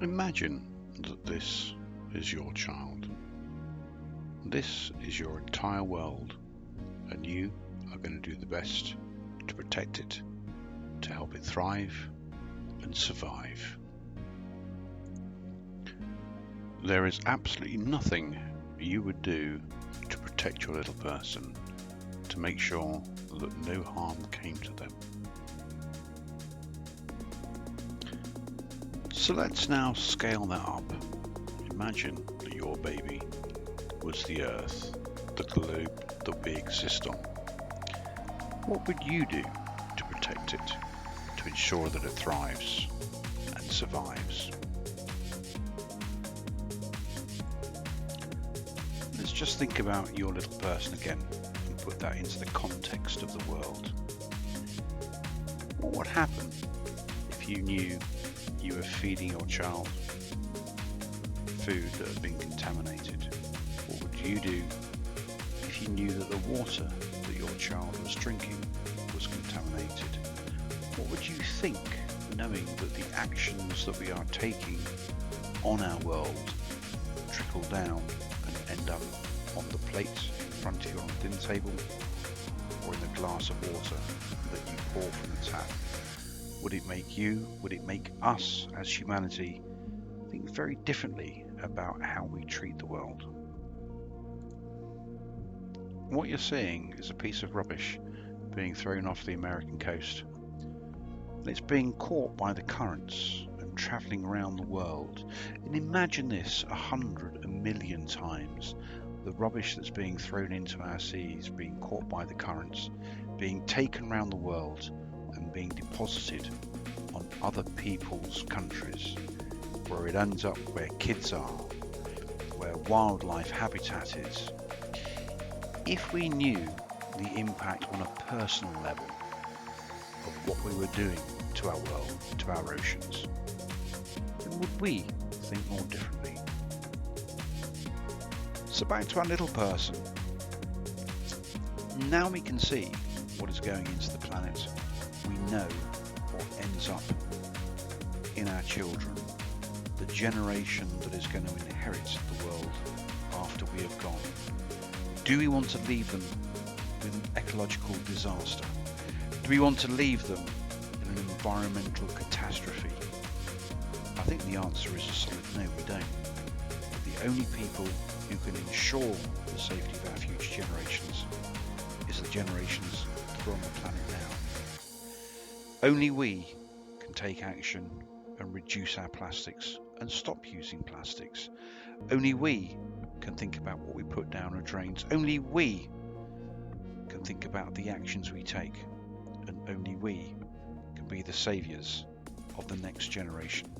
Imagine that this is your child. This is your entire world, and you are going to do the best to protect it, to help it thrive and survive. There is absolutely nothing you would do to protect your little person, to make sure that no harm came to them. So let's now scale that up. Imagine that your baby was the Earth, the globe that we exist on. What would you do to protect it, to ensure that it thrives and survives? Let's just think about your little person again and put that into the context of the world. What would happen if you knew you were feeding your child food that had been contaminated? What would you do if you knew that the water that your child was drinking was contaminated? What would you think, knowing that the actions that we are taking on our world trickle down and end up on the plate in front of you on the dinner table, or in the glass of water that you pour from the tap? Would it make us as humanity think very differently about how we treat the world? What you're seeing is a piece of rubbish being thrown off the American coast. It's being caught by the currents and travelling around the world. And imagine this 100 million times. The rubbish that's being thrown into our seas being caught by the currents, being taken around the world and being deposited on other people's countries, where it ends up where kids are, where wildlife habitat is. If we knew the impact on a personal level of what we were doing to our world, to our oceans, then would we think more differently? So back to our little person. Now we can see what is going into the planet. We know what ends up in our children, the generation that is going to inherit the world after we have gone. Do we want to leave them with an ecological disaster? Do we want to leave them in an environmental catastrophe? I think the answer is a solid no, we don't. The only people who can ensure the safety of our future generations is the generations that are on the planet now. Only we can take action and reduce our plastics and stop using plastics. Only we can think about what we put down our drains. Only we can think about the actions we take, and only we can be the saviours of the next generation.